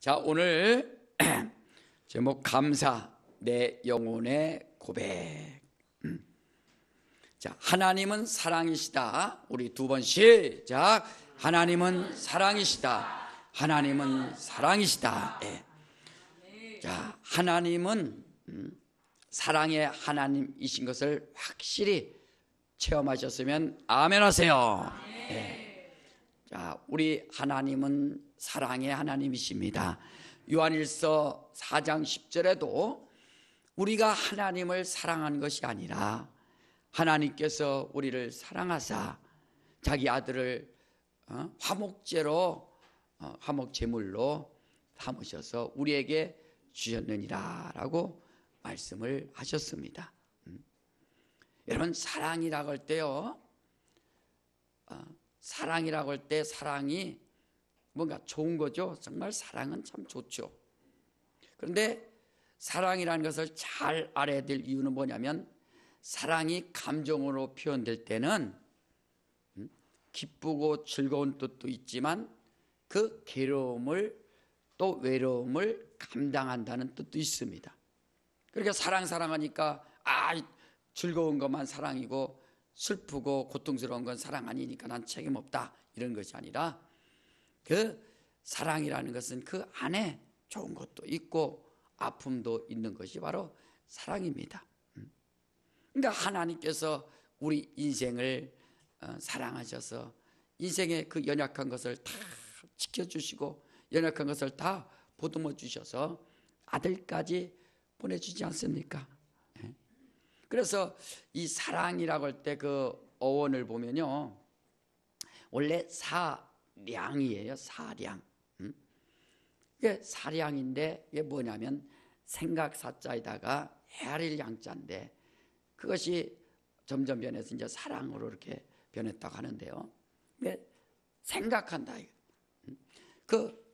자, 오늘 제목 감사, 내 영혼의 고백. 자, 하나님은 사랑이시다. 우리 두 번 시작. 하나님은 사랑이시다. 하나님은 사랑이시다. 네. 자, 하나님은 사랑의 하나님이신 것을 확실히 체험하셨으면 아멘 하세요. 네. 자, 우리 하나님은 사랑의 하나님이십니다. 요한일서 4장 10절에도 우리가 하나님을 사랑한 것이 아니라 하나님께서 우리를 사랑하사 자기 아들을 화목제로 화목제물로 삼으셔서 우리에게 주셨느니라 라고 말씀을 하셨습니다. 여러분, 사랑이라고 할 때요, 사랑이라고 할 때 사랑이 뭔가 좋은 거죠. 정말 사랑은 참 좋죠. 그런데 사랑이라는 것을 잘 알아야 될 이유는 뭐냐면, 사랑이 감정으로 표현될 때는 기쁘고 즐거운 뜻도 있지만 그 괴로움을 또 외로움을 감당한다는 뜻도 있습니다. 그러니까 사랑하니까 즐거운 것만 사랑이고 슬프고 고통스러운 건 사랑 아니니까 난 책임 없다, 이런 것이 아니라 그 사랑이라는 것은 그 안에 좋은 것도 있고 아픔도 있는 것이 바로 사랑입니다. 그러니까 하나님께서 우리 인생을 사랑하셔서 인생의 그 연약한 것을 다 지켜주시고 연약한 것을 다 보듬어 주셔서 아들까지 보내주지 않습니까? 그래서 이 사랑이라고 할 때 그 어원을 보면요, 원래 사량이에요. 사량. 이게 사량인데 이게 뭐냐면 생각사자에다가 헤아릴 양자인데 그것이 점점 변해서 이제 사랑으로 이렇게 변했다고 하는데요. 생각한다. 그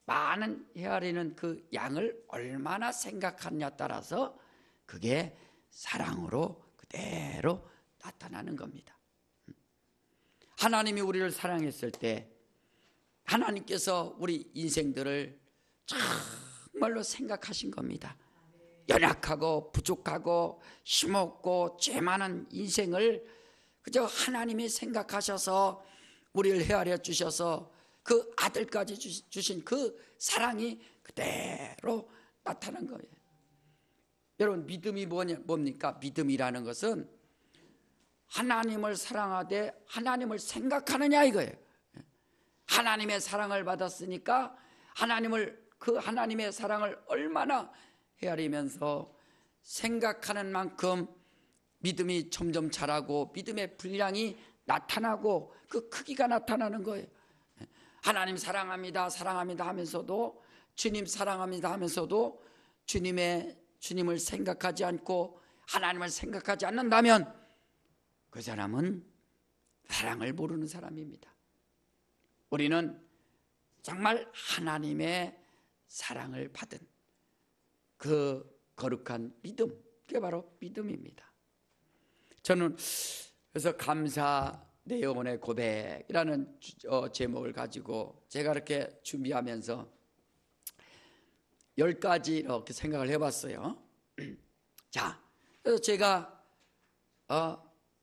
많은 헤아리는 그 양을 얼마나 생각하느냐 따라서 그게 사랑으로 그대로 나타나는 겁니다. 하나님이 우리를 사랑했을 때 하나님께서 우리 인생들을 정말로 생각하신 겁니다. 연약하고 부족하고 힘없고 죄 많은 인생을 그저 하나님이 생각하셔서 우리를 헤아려 주셔서 그 아들까지 주신 그 사랑이 그대로 나타난 거예요. 여러분, 믿음이 뭡니까? 믿음이라는 것은 하나님을 사랑하되 하나님을 생각하느냐 이거예요. 하나님의 사랑을 받았으니까 그 하나님의 사랑을 얼마나 헤아리면서 생각하는 만큼 믿음이 점점 자라고 믿음의 분량이 나타나고 그 크기가 나타나는 거예요. 하나님 사랑합니다 하면서도, 주님 사랑합니다 하면서도 주님을 생각하지 않고 하나님을 생각하지 않는다면 그 사람은 사랑을 모르는 사람입니다. 우리는 정말 하나님의 사랑을 받은 그 거룩한 믿음, 그게 바로 믿음입니다. 저는 그래서 감사, 내 영혼의 고백이라는 제목을 가지고 제가 이렇게 준비하면서 10가지 이렇게 생각을 해봤어요. 자, 그래서 제가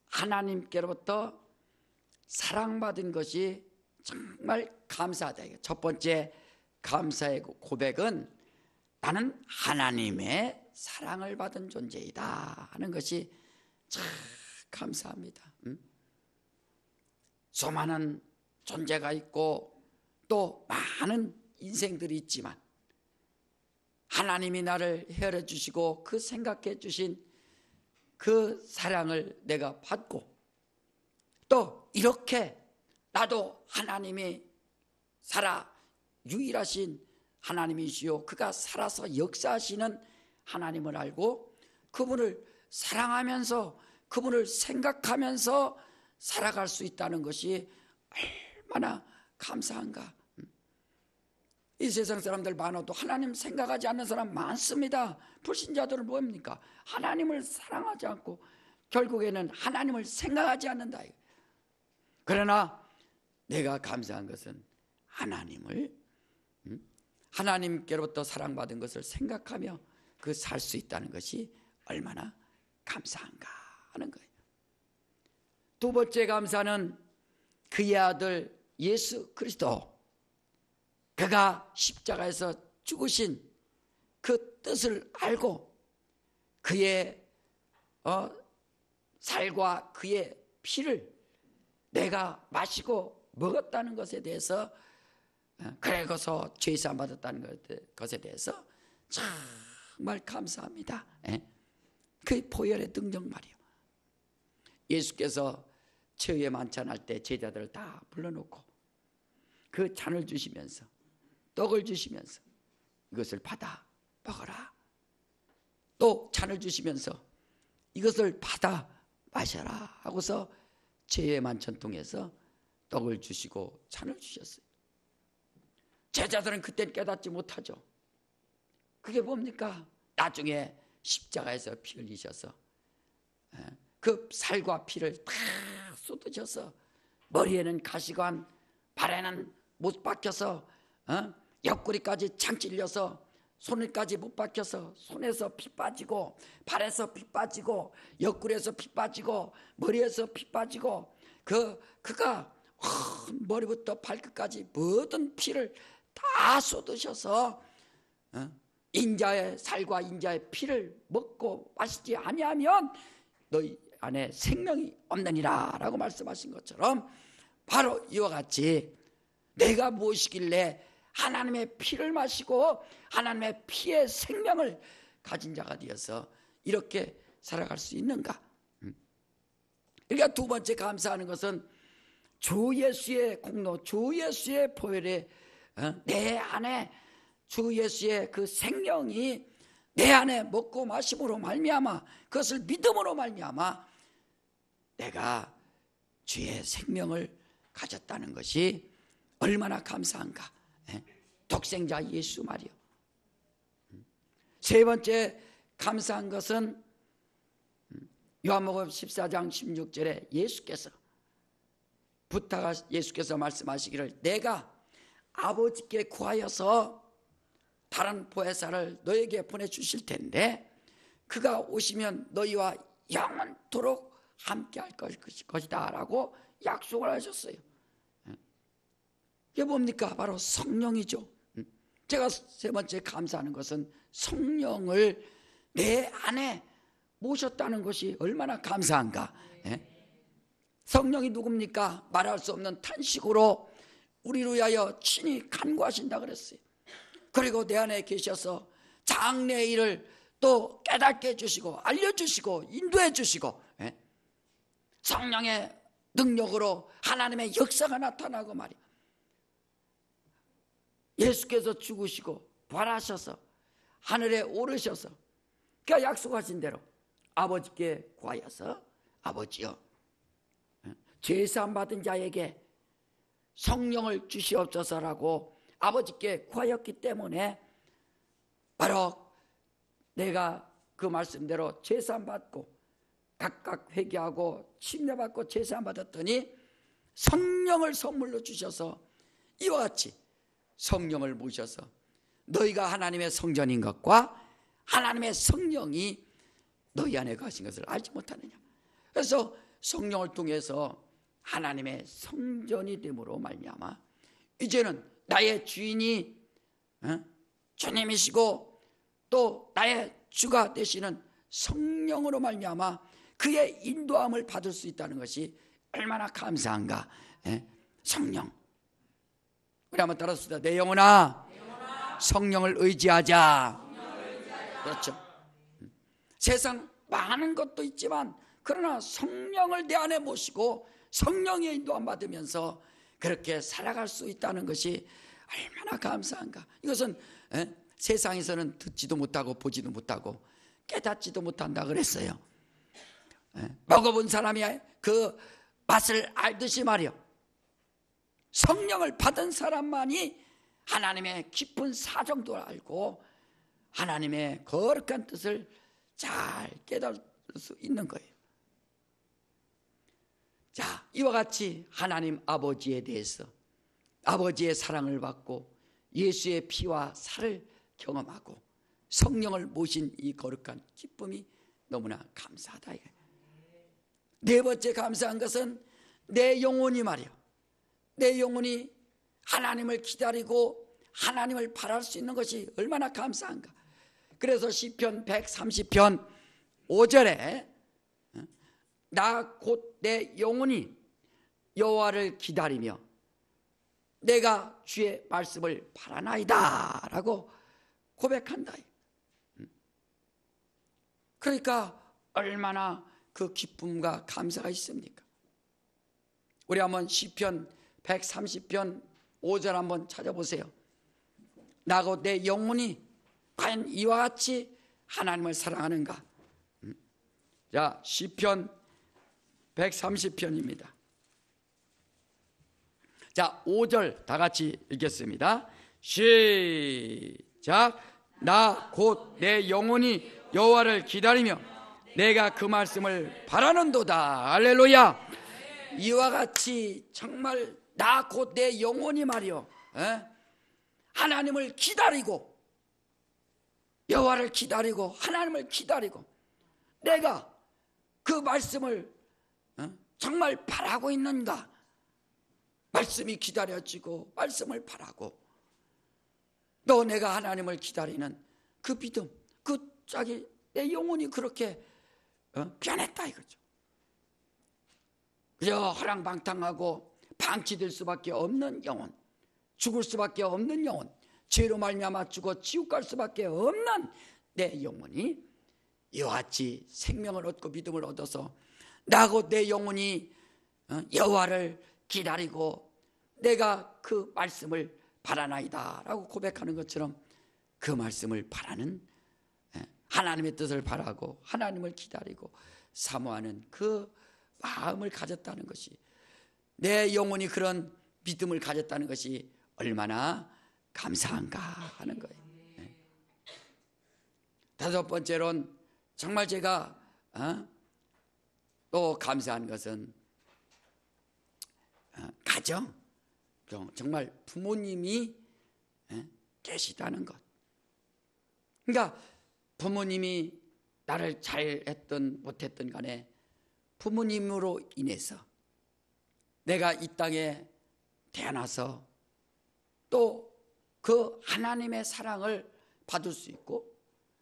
하나님께로부터 사랑받은 것이 정말 감사하다. 첫 번째 감사의 고백은 나는 하나님의 사랑을 받은 존재이다 하는 것이 참 감사합니다. 수많은 존재가 있고 또 많은 인생들이 있지만 하나님이 나를 헤아려 주시고 그 생각해 주신 그 사랑을 내가 받고 또 이렇게 나도 하나님이 살아 유일하신 하나님이시요 그가 살아서 역사하시는 하나님을 알고 그분을 사랑하면서 그분을 생각하면서 살아갈 수 있다는 것이 얼마나 감사한가. 이 세상 사람들 많아도 하나님 생각하지 않는 사람 많습니다. 불신자들은 뭡니까? 하나님을 사랑하지 않고 결국에는 하나님을 생각하지 않는다. 그러나 내가 감사한 것은 하나님께로부터 사랑받은 것을 생각하며 그 살 수 있다는 것이 얼마나 감사한가 하는 거예요. 두 번째 감사는 그의 아들 예수 그리스도, 그가 십자가에서 죽으신 그 뜻을 알고 그의 살과 그의 피를 내가 마시고 먹었다는 것에 대해서, 그래서 죄사함 받았다는 것에 대해서 정말 감사합니다. 그 보혈의 능력 말이요. 예수께서 최후의 만찬할 때 제자들을 다 불러놓고 그 잔을 주시면서 떡을 주시면서 이것을 받아 먹어라, 또 잔을 주시면서 이것을 받아 마셔라 하고서 최후의 만찬통에서 떡을 주시고 잔을 주셨어요. 제자들은 그때는 깨닫지 못하죠. 그게 뭡니까? 나중에 십자가에서 피 흘리셔서 그 살과 피를 다 쏟으셔서 머리에는 가시관, 발에는 못 박혀서, 옆구리까지 창 찔려서 손에까지 못 박혀서 손에서 피 빠지고, 발에서 피 빠지고, 옆구리에서 피 빠지고, 머리에서 피 빠지고, 그가 머리부터 발끝까지 모든 피를 다 쏟으셔서 인자의 살과 인자의 피를 먹고 마시지 아니하면 너희 안에 생명이 없느니라 라고 말씀하신 것처럼, 바로 이와 같이 내가 무엇이길래 하나님의 피를 마시고 하나님의 피의 생명을 가진 자가 되어서 이렇게 살아갈 수 있는가? 그러니까 두 번째 감사하는 것은 주 예수의 공로, 주 예수의 보혈에 내 안에 주 예수의 그 생명이 내 안에 먹고 마심으로 말미암아, 그것을 믿음으로 말미암아 내가 주의 생명을 가졌다는 것이 얼마나 감사한가. 독생자 예수 말이요. 세 번째 감사한 것은 요한복음 14장 16절에 예수께서 말씀하시기를, 내가 아버지께 구하여서 다른 보혜사를 너에게 보내주실 텐데 그가 오시면 너희와 영원토록 함께 할 것이다 라고 약속을 하셨어요. 이게 뭡니까? 바로 성령이죠. 제가 세 번째 감사하는 것은 성령을 내 안에 모셨다는 것이 얼마나 감사한가. 성령이 누굽니까? 말할 수 없는 탄식으로 우리를 위하여 친히 간구하신다 그랬어요. 그리고 내 안에 계셔서 장래의 일을 또 깨닫게 해주시고 알려주시고 인도해 주시고, 성령의 능력으로 하나님의 역사가 나타나고 말이야. 예수께서 죽으시고 부활하셔서 하늘에 오르셔서 그가 약속하신 대로 아버지께 구하여서, 아버지여, 죄사함 받은 자에게 성령을 주시옵소서라고 아버지께 구하였기 때문에 바로 내가 그 말씀대로 죄사함 받고 각각 회개하고 침례받고 죄사함 받았더니 성령을 선물로 주셔서 이와 같이 성령을 모셔서 너희가 하나님의 성전인 것과 하나님의 성령이 너희 안에 가신 것을 알지 못하느냐. 그래서 성령을 통해서 하나님의 성전이 됨으로 말미암아 이제는 나의 주인이 주님이시고 또 나의 주가 되시는 성령으로 말미암아 그의 인도함을 받을 수 있다는 것이 얼마나 감사한가. 성령, 우리 한번 따라합시다. 내 영혼아 성령을 의지하자. 그렇죠. 세상 많은 것도 있지만 그러나 성령을 내 안에 모시고 성령의 인도함 받으면서 그렇게 살아갈 수 있다는 것이 얼마나 감사한가. 이것은 세상에서는 듣지도 못하고 보지도 못하고 깨닫지도 못한다 그랬어요. 먹어본 사람이 그 맛을 알듯이 말이요, 성령을 받은 사람만이 하나님의 깊은 사정도 알고 하나님의 거룩한 뜻을 잘 깨달을 수 있는 거예요. 자, 이와 같이 하나님 아버지에 대해서, 아버지의 사랑을 받고 예수의 피와 살을 경험하고 성령을 모신 이 거룩한 기쁨이 너무나 감사하다. 네 번째 감사한 것은 내 영혼이 말이요, 내 영혼이 하나님을 기다리고 하나님을 바랄 수 있는 것이 얼마나 감사한가. 그래서 시편 130편 5절에 나 곧 내 영혼이 여호와를 기다리며 내가 주의 말씀을 바라나이다 라고 고백한다. 그러니까 얼마나 그 기쁨과 감사가 있습니까? 우리 한번 시편 130편 5절 한번 찾아보세요. 나 곧 내 영혼이 과연 이와 같이 하나님을 사랑하는가? 자, 시편 130편입니다. 자, 5절 다 같이 읽겠습니다. 시작. 나 곧 내 영혼이 여호와를 기다리며 내가 그 말씀을 바라는도다. 할렐루야. 이와 같이 정말 나 곧 내 영혼이 말이요, 하나님을 기다리고 여호와를 기다리고 하나님을 기다리고 내가 그 말씀을 정말 바라고 있는가? 말씀이 기다려지고 말씀을 바라고 또 내가 하나님을 기다리는 그 믿음, 그 자기 내 영혼이 그렇게 변했다 이거죠. 그저 허랑방탕하고 방치될 수밖에 없는 영혼, 죽을 수밖에 없는 영혼, 죄로 말미암아 죽어 지옥 갈 수밖에 없는 내 영혼이 이와 같이 생명을 얻고 믿음을 얻어서 나고 내 영혼이 여호와를 기다리고 내가 그 말씀을 바라나이다 라고 고백하는 것처럼 그 말씀을 바라는, 하나님의 뜻을 바라고 하나님을 기다리고 사모하는 그 마음을 가졌다는 것이, 내 영혼이 그런 믿음을 가졌다는 것이 얼마나 감사한가 하는 거예요. 다섯 번째로는 정말 제가 또 감사한 것은 가정, 정말 부모님이 계시다는 것. 그러니까 부모님이 나를 잘했든 못했든 간에 부모님으로 인해서 내가 이 땅에 태어나서 또 그 하나님의 사랑을 받을 수 있고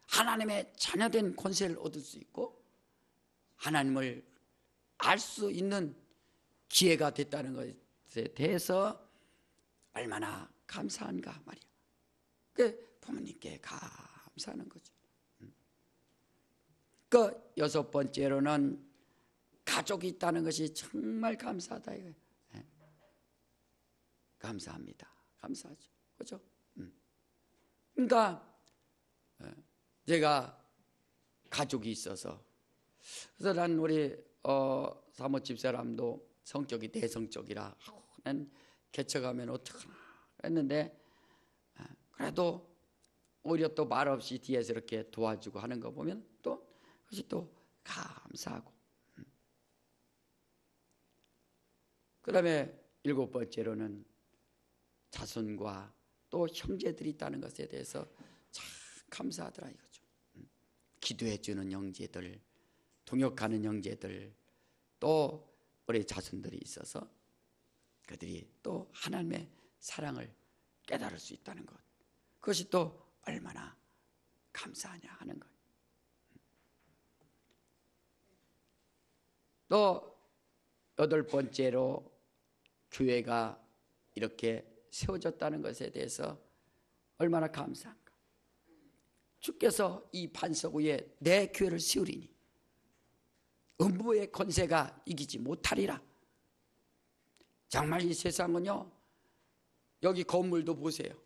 하나님의 자녀된 권세를 얻을 수 있고 하나님을 알 수 있는 기회가 됐다는 것에 대해서 얼마나 감사한가 말이야. 그 부모님께 감사하는 거죠. 그 여섯 번째로는 가족이 있다는 것이 정말 감사하다 이거예요. 감사합니다. 감사하죠. 그렇죠? 그러니까 제가 가족이 있어서, 그래서 난 우리 사모집 사람도 성격이 내성적이라 난 개척하면 어떡하나 했는데 그래도 오히려 또 말없이 뒤에서 이렇게 도와주고 하는 거 보면 또 그것이 또 감사하고, 그 다음에 일곱 번째로는 자손과 또 형제들이 있다는 것에 대해서 참 감사하더라 이거죠. 기도해 주는 형제들, 동역하는 형제들, 또 우리 자손들이 있어서 그들이 또 하나님의 사랑을 깨달을 수 있다는 것, 그것이 또 얼마나 감사하냐 하는 것. 또 여덟 번째로 교회가 이렇게 세워졌다는 것에 대해서 얼마나 감사한가. 주께서 이 반석 위에 내 교회를 세우리니 음부의 권세가 이기지 못하리라. 정말 이 세상은요, 여기 건물도 보세요.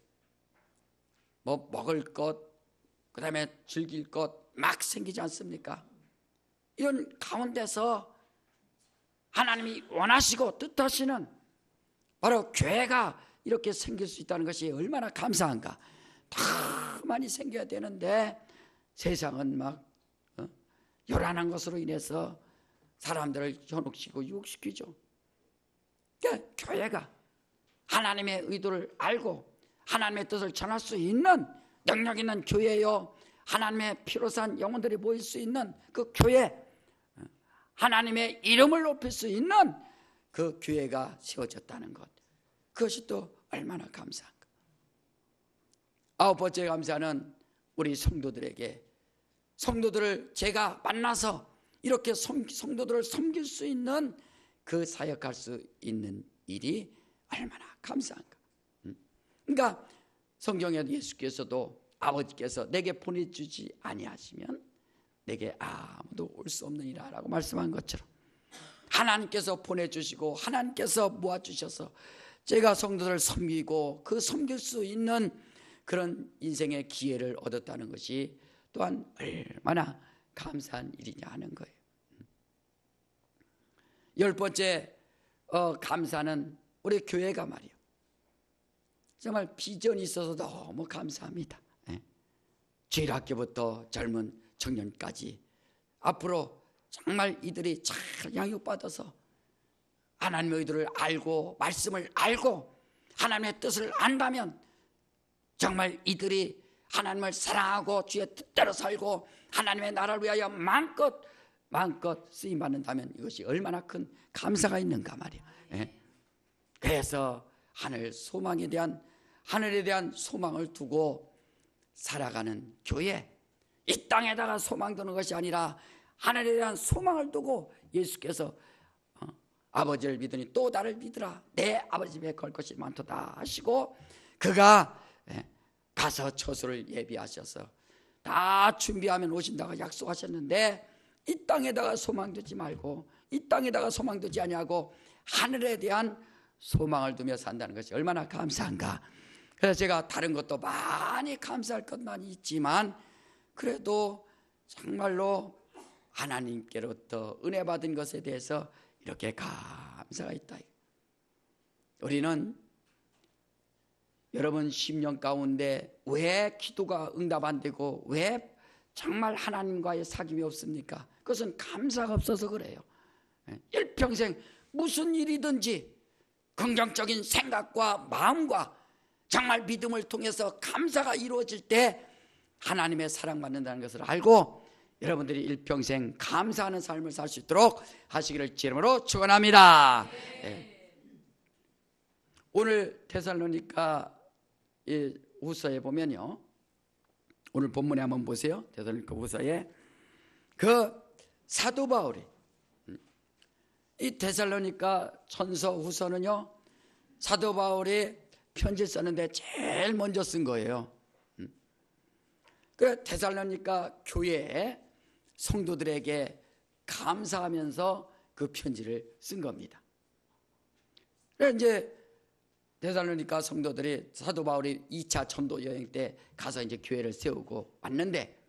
뭐 먹을 것, 그 다음에 즐길 것 막 생기지 않습니까? 이런 가운데서 하나님이 원하시고 뜻하시는 바로 교회가 이렇게 생길 수 있다는 것이 얼마나 감사한가. 더 많이 생겨야 되는데 세상은 막 요란한 것으로 인해서 사람들을 현혹시키고 유혹시키죠. 그러니까 교회가 하나님의 의도를 알고 하나님의 뜻을 전할 수 있는 능력 있는 교회요, 하나님의 피로 산 영혼들이 모일 수 있는 그 교회, 하나님의 이름을 높일 수 있는 그 교회가 세워졌다는 것, 그것이 또 얼마나 감사한가. 아홉 번째 감사는 우리 성도들에게, 성도들을 제가 만나서 이렇게 성도들을 섬길 수 있는 그 사역할 수 있는 일이 얼마나 감사한가. 그러니까 성경에 예수께서도 아버지께서 내게 보내주지 아니하시면 내게 아무도 올 수 없느니라 라고 말씀한 것처럼, 하나님께서 보내주시고 하나님께서 모아주셔서 제가 성도들을 섬기고 그 섬길 수 있는 그런 인생의 기회를 얻었다는 것이 또한 얼마나 감사한 일이냐 하는 거예요. 열 번째 감사는 우리 교회가 말이에요, 정말 비전이 있어서 너무 감사합니다. 주일학교부터 젊은 청년까지 앞으로 정말 이들이 잘 양육받아서 하나님의 의도를 알고 말씀을 알고 하나님의 뜻을 안다면 정말 이들이 하나님을 사랑하고 주의 뜻대로 살고 하나님의 나라를 위하여 마음껏 쓰임받는다면 이것이 얼마나 큰 감사가 있는가 말이야. 그래서 하늘에 대한 소망을 두고 살아가는 교회, 이 땅에다가 소망 두는 것이 아니라 하늘에 대한 소망을 두고 예수께서 아버지를 믿으니 또 나를 믿으라, 내 아버지 집에 걸 것이 많도다 하시고 그가 가서 처소를 예비하셔서 다 준비하면 오신다고 약속하셨는데, 이 땅에다가 소망 두지 말고, 이 땅에다가 소망 두지 아니하고 하늘에 대한 소망을 두며 산다는 것이 얼마나 감사한가. 그래서 제가 다른 것도 많이 감사할 것 많이 있지만 그래도 정말로 하나님께로부터 은혜 받은 것에 대해서 이렇게 감사가 있다. 우리는 여러분 10년 가운데 왜 기도가 응답 안 되고 왜 정말 하나님과의 사귐이 없습니까? 그것은 감사가 없어서 그래요. 일평생 무슨 일이든지 긍정적인 생각과 마음과 정말 믿음을 통해서 감사가 이루어질 때 하나님의 사랑받는다는 것을 알고 여러분들이 일평생 감사하는 삶을 살 수 있도록 하시기를 주님으로 축원합니다. 오늘 데살로니가 후서에 보면요, 오늘 본문에 한번 보세요. 데살로니가 후서에 그 사도 바울이, 이 데살로니가 전서 후서는요 사도 바울이 편지 썼는데 제일 먼저 쓴 거예요. 그 데살로니가 교회에 성도들에게 감사하면서 그 편지를 쓴 겁니다. 그래서 이제 데살로니가 성도들이 사도 바울이 2차 전도 여행 때 가서 이제 교회를 세우고 왔는데,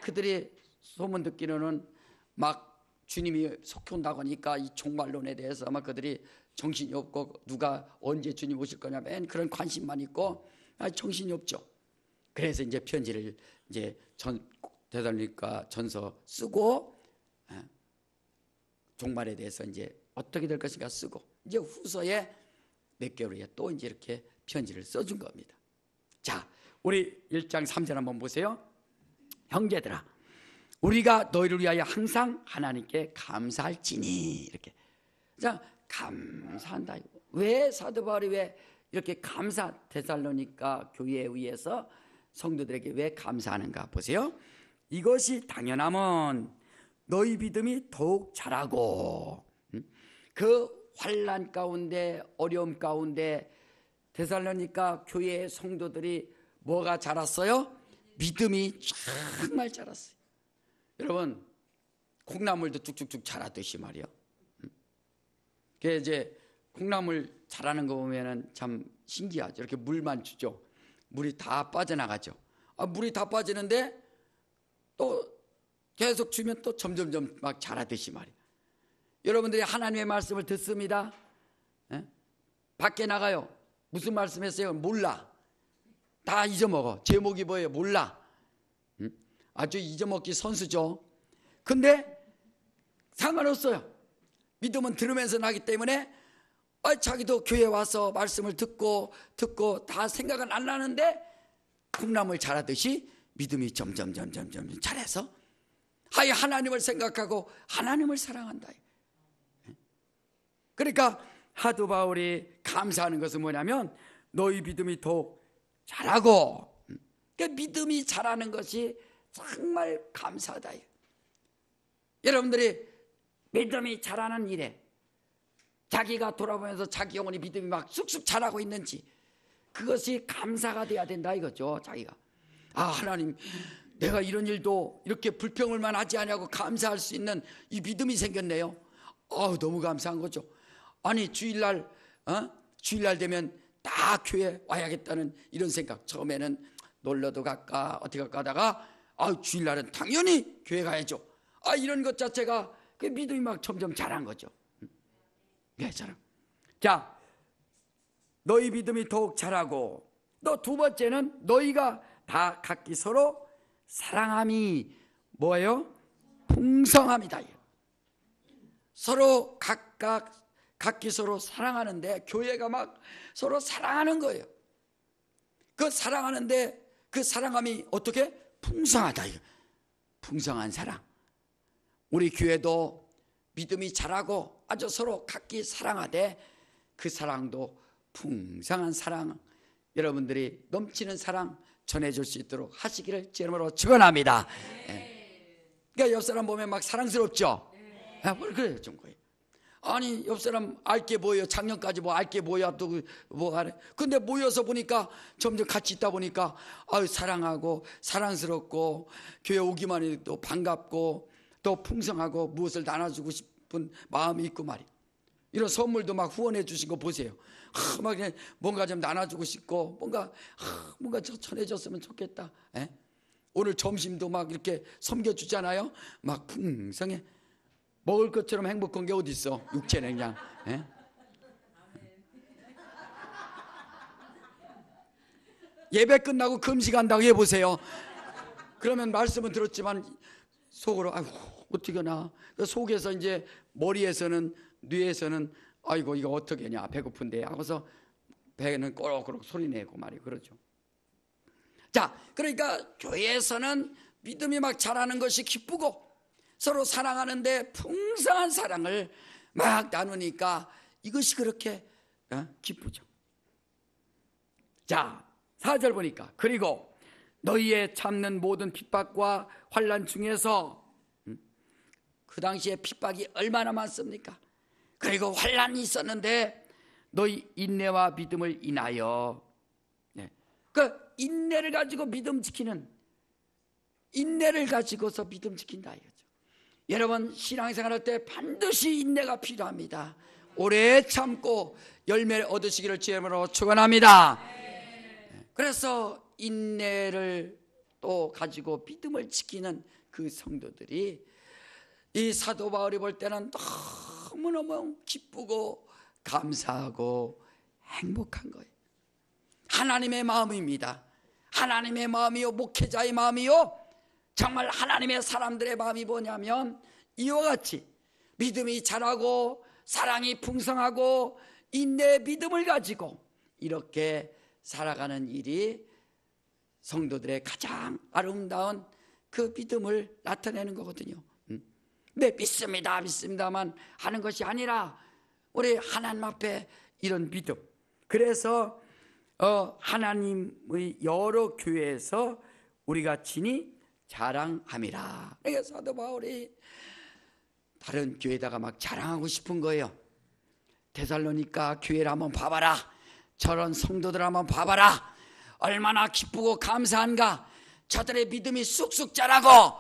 그들이 소문 듣기로는 막 주님이 속히 온다고 하니까 이 종말론에 대해서 아마 그들이 정신이 없고 누가 언제 주님 오실 거냐면 그런 관심만 있고 정신이 없죠. 그래서 이제 편지를 이제 데살로니가 전서 쓰고 종말에 대해서 이제 어떻게 될 것인가 쓰고 이제 후서에 몇 개월 후에 또 이제 이렇게 편지를 써준 겁니다. 자, 우리 1장 3절 한번 보세요. 형제들아, 우리가 너희를 위하여 항상 하나님께 감사할지니, 이렇게. 자, 감사한다. 왜 사도 바울이 왜 이렇게 데살로니가 교회에 의해서 성도들에게 왜 감사하는가 보세요. 이것이 당연하면 너희 믿음이 더욱 자라고, 그 환난 가운데 어려움 가운데 데살로니가 교회의 성도들이 뭐가 자랐어요? 믿음이 정말 자랐어요. 여러분, 콩나물도 쭉쭉쭉 자라듯이 말이요. 그 이제 콩나물 자라는 거 보면은 참 신기하죠. 이렇게 물만 주죠. 물이 다 빠져나가죠. 물이 다 빠지는데 또 계속 주면 또 점점점 막 자라듯이 말이에요. 여러분들이 하나님의 말씀을 듣습니다. 밖에 나가요. 무슨 말씀했어요? 몰라. 다 잊어먹어. 제목이 뭐예요? 몰라. 아주 잊어먹기 선수죠. 근데 상관없어요. 믿음은 들으면서 나기 때문에 자기도 교회 와서 말씀을 듣고 다 생각은 안 나는데 콩나물 자라듯이 믿음이 점점 자라서 하나님을 생각하고 하나님을 사랑한다. 그러니까 사도 바울이 감사하는 것은 뭐냐면 너희 믿음이 더욱 자라고, 그러니까 믿음이 자라는 것이 정말 감사하다. 여러분들이 믿음이 자라는 일에 자기가 돌아보면서 자기 영혼의 믿음이 막 쑥쑥 자라고 있는지, 그것이 감사가 돼야 된다 이거죠. 자기가 하나님, 내가 이런 일도 이렇게 불평을만 하지 않냐고 감사할 수 있는 이 믿음이 생겼네요. 너무 감사한 거죠. 아니 주일날 되면 다 교회 와야겠다는 이런 생각. 처음에는 놀러도 갈까 어떻게 갈까 하다가 주일날은 당연히 교회 가야죠. 이런 것 자체가 그 믿음이 막 점점 자란 거죠. 네, 자라. 자, 너희 믿음이 더욱 자라고, 또 두 번째는 너희가 다 각기 서로 사랑함이 뭐예요? 풍성함이다. 서로 각기 서로 사랑하는데, 교회가 막 서로 사랑하는 거예요. 그 사랑하는데 그 사랑함이 어떻게? 풍성하다. 풍성한 사랑. 우리 교회도 믿음이 자라고 아주 서로 각기 사랑하되 그 사랑도 풍성한 사랑, 여러분들이 넘치는 사랑 전해줄 수 있도록 하시기를 제 이름으로 축원합니다. 그러니까 옆 사람 보면 막 사랑스럽죠. 그래요, 좀 거예요. 아니 옆 사람 알게 보여. 작년까지 알게 보여 또 하래. 근데 모여서 보니까 점점 같이 있다 보니까 사랑하고 사랑스럽고 교회 오기만 해도 반갑고 또 풍성하고 무엇을 나눠주고 싶은 마음이 있고 말이에요. 이런 선물도 막 후원해 주신 거 보세요. 막 뭔가 좀 나눠주고 싶고 뭔가 전해줬으면 좋겠다. 오늘 점심도 막 이렇게 섬겨주잖아요. 막 풍성해. 먹을 것처럼 행복한 게 어디 있어? 육체는 그냥. 예배 끝나고 금식한다고 해보세요. 그러면 말씀은 들었지만 속으로 어떻게 하나. 속에서 이제 머리에서는 뇌에서는 이거 어떻게 하냐, 배고픈데 하고서 배는 꼬록꼬록 소리내고 말이에요. 그러죠. 자, 그러니까 교회에서는 믿음이 막 자라는 것이 기쁘고 서로 사랑하는데 풍성한 사랑을 막 나누니까 이것이 그렇게 기쁘죠. 자, 4절 보니까 그리고 너희의 참는 모든 핍박과 환난 중에서, 그 당시에 핍박이 얼마나 많습니까? 그리고 환난이 있었는데 너희 인내와 믿음을 인하여, 그 인내를 가지고 믿음 지키는, 인내를 가지고서 믿음 지킨다 이거죠. 여러분 신앙생활할 때 반드시 인내가 필요합니다. 오래 참고 열매를 얻으시기를 주님으로 축원합니다. 그래서 인내를 또 가지고 믿음을 지키는 그 성도들이 이 사도 바울이 볼 때는 너무너무 기쁘고 감사하고 행복한 거예요. 하나님의 마음입니다. 하나님의 마음이요, 목회자의 마음이요, 정말 하나님의 사람들의 마음이 뭐냐면 이와 같이 믿음이 자라고 사랑이 풍성하고 인내의 믿음을 가지고 이렇게 살아가는 일이 성도들의 가장 아름다운 그 믿음을 나타내는 거거든요. 네, 믿습니다만 하는 것이 아니라 우리 하나님 앞에 이런 믿음. 그래서 하나님의 여러 교회에서 우리가 친히 자랑함이라. 그러니까 사도 바울이 다른 교회에다가 막 자랑하고 싶은 거예요. 데살로니가 교회를 한번 봐봐라. 저런 성도들 한번 봐봐라. 얼마나 기쁘고 감사한가. 저들의 믿음이 쑥쑥 자라고,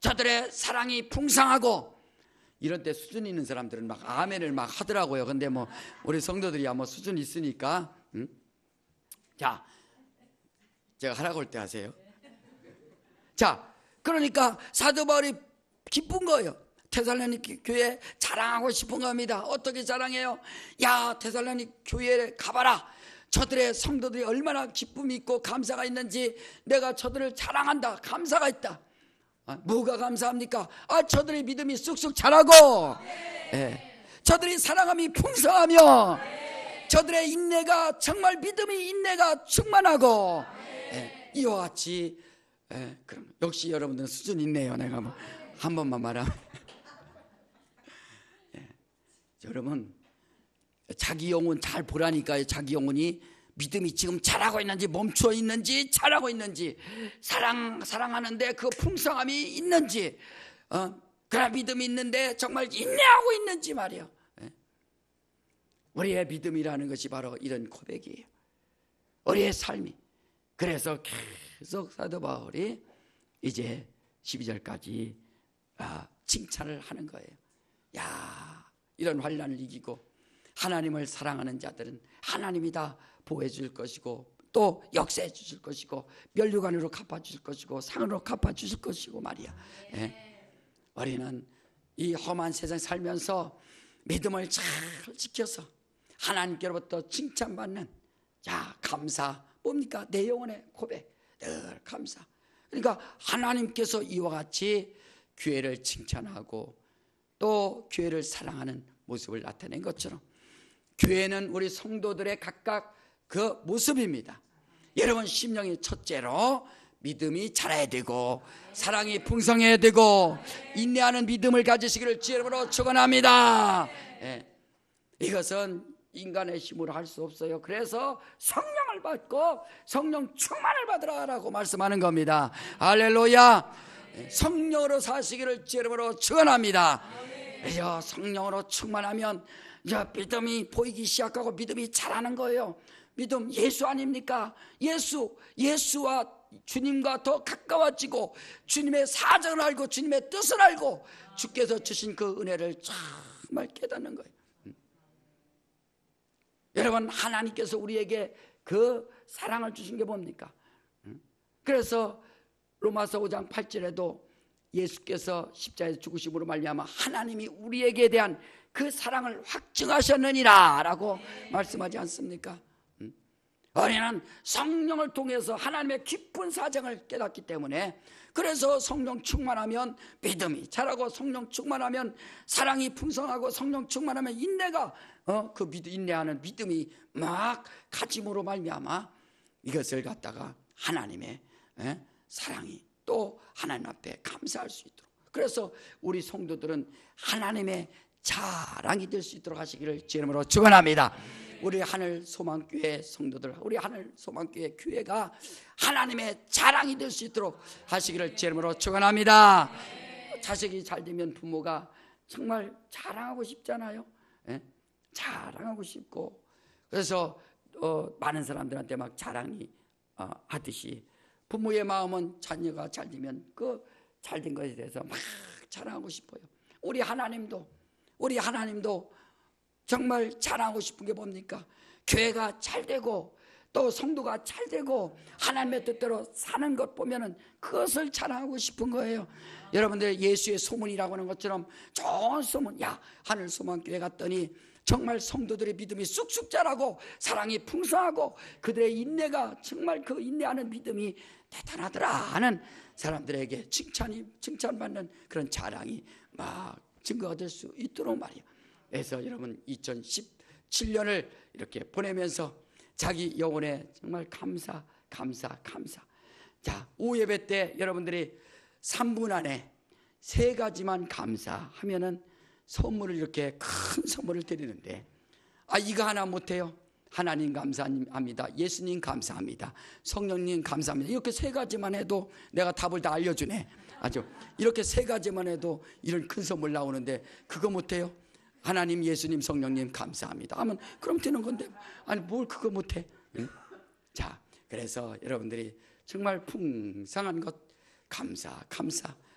저들의 사랑이 풍성하고. 이런 때 수준 있는 사람들은 막 아멘을 막 하더라고요. 근데 뭐 우리 성도들이야 뭐 수준 있으니까. 자, 제가 하라고 할 때 하세요. 자, 그러니까 사도 바울이 기쁜 거예요. 데살로니가 교회 자랑하고 싶은 겁니다. 어떻게 자랑해요? 야, 데살로니가 교회에 가봐라. 저들의 성도들이 얼마나 기쁨이 있고 감사가 있는지 내가 저들을 자랑한다. 감사가 있다. 뭐가 감사합니까? 저들의 믿음이 쑥쑥 자라고. 저들이 사랑함이 풍성하며 저들의 인내가 정말 믿음이 인내가 충만하고 이와 같이 그럼 역시 여러분들 수준 있네요. 내가 뭐 한 번만 말하면 여러분 자기 영혼 잘 보라니까요. 자기 영혼이 믿음이 지금 잘하고 있는지 멈춰 있는지 잘하고 있는지 사랑하는데 그 풍성함이 있는지 그런 믿음이 있는데 정말 인내하고 있는지 말이에요. 우리의 믿음이라는 것이 바로 이런 고백이에요. 우리의 삶이. 그래서 계속 사도 바울이 이제 12절까지 칭찬을 하는 거예요. 야, 이런 환난을 이기고 하나님을 사랑하는 자들은 하나님이 다 보호해 줄 것이고 또 역사해 주실 것이고 면류관으로 갚아주실 것이고 상으로 갚아주실 것이고 말이야. 우리는 이 험한 세상 살면서 믿음을 잘 지켜서 하나님께로부터 칭찬받는 감사. 뭡니까? 내 영혼의 고백. 늘 감사. 그러니까 하나님께서 이와 같이 교회를 칭찬하고 또 교회를 사랑하는 모습을 나타낸 것처럼 교회는 우리 성도들의 각각 그 모습입니다. 여러분 심령이 첫째로 믿음이 자라야 되고 사랑이 풍성해야 되고 인내하는 믿음을 가지시기를 주님으로 축원합니다. 이것은 인간의 힘으로 할 수 없어요. 그래서 성령을 받고 성령 충만을 받으라라고 말씀하는 겁니다. 할렐루야. 성령으로 사시기를 주님으로 축원합니다. 그래서 성령으로 충만하면 믿음이 보이기 시작하고 믿음이 자라는 거예요. 믿음 예수 아닙니까? 예수와 주님과 더 가까워지고 주님의 사정을 알고 주님의 뜻을 알고 주께서 주신 그 은혜를 정말 깨닫는 거예요. 여러분 하나님께서 우리에게 그 사랑을 주신 게 뭡니까? 그래서 로마서 5장 8절에도 예수께서 십자가에서 죽으심으로 말미암아 하나님이 우리에게 대한 그 사랑을 확증하셨느니라 라고 말씀하지 않습니까? 우리는 성령을 통해서 하나님의 깊은 사정을 깨닫기 때문에 그래서 성령 충만하면 믿음이 자라고 성령 충만하면 사랑이 풍성하고 성령 충만하면 인내가 인내하는 믿음이 막 가짐으로 말미암아 이것을 갖다가 하나님의 사랑이 또 하나님 앞에 감사할 수 있도록 그래서 우리 성도들은 하나님의 자랑이 될 수 있도록 하시기를 주님으로 축원합니다. 우리 하늘 소망교회 성도들 우리 하늘 소망교회 교회가 하나님의 자랑이 될 수 있도록 하시기를 주님으로 축원합니다. 자식이 잘 되면 부모가 정말 자랑하고 싶잖아요. 자랑하고 싶고 그래서 많은 사람들한테 막 자랑이 하듯이 부모의 마음은 자녀가 잘 되면 그 잘된 것에 대해서 막 자랑하고 싶어요. 우리 하나님도 정말 자랑하고 싶은 게 뭡니까? 교회가 잘 되고 또 성도가 잘 되고 하나님의 뜻대로 사는 것 보면은 그것을 자랑하고 싶은 거예요. 여러분들 예수의 소문이라고 하는 것처럼 좋은 소문. 하늘 소망교회 갔더니 정말 성도들의 믿음이 쑥쑥 자라고 사랑이 풍성하고 그들의 인내가 정말 그 인내하는 믿음이 대단하더라 하는 사람들에게 칭찬받는 그런 자랑이 막 증거가 될 수 있도록 말이에요. 그래서 여러분 2017년을 이렇게 보내면서 자기 영혼에 정말 감사. 자, 오후 예배 때 여러분들이 3분 안에 3가지만 감사하면은 선물을 이렇게 큰 선물을 드리는데 이거 하나 못해요? 하나님 감사합니다. 예수님 감사합니다. 성령님 감사합니다. 이렇게 3가지만 해도 내가 답을 다 알려주네. 아주 이렇게 3가지만 해도 이런 큰 선물 나오는데 그거 못해요? 하나님 감사님 성령님 감사합니다 하면 그럼 되는 건데 아니 뭘 그거 못해? 응? 자, 그래서 여러분들이 정말 풍성한 것 감사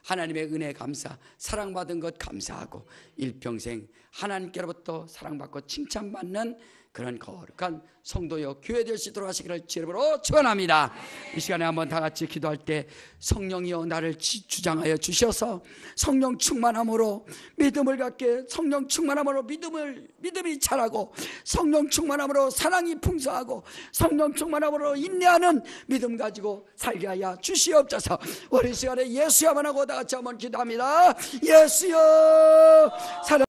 하나님의 은혜 감사 사랑받은 것 감사하고 일평생 하나님께로부터 사랑받고 칭찬받는 그런 거룩한 성도여 교회 될 수 있도록 하시기를 주님으로 축원합니다. 이 시간에 한번 다 같이 기도할 때 성령이여 나를 주장하여 주셔서 성령 충만함으로 믿음을 갖게 성령 충만함으로 믿음이 자라고 성령 충만함으로 사랑이 풍성하고 성령 충만함으로 인내하는 믿음 가지고 살게 하여 주시옵소서. 우리 시간에 예수야만 하고 다 같이 한번 기도합니다. 예수여 사랑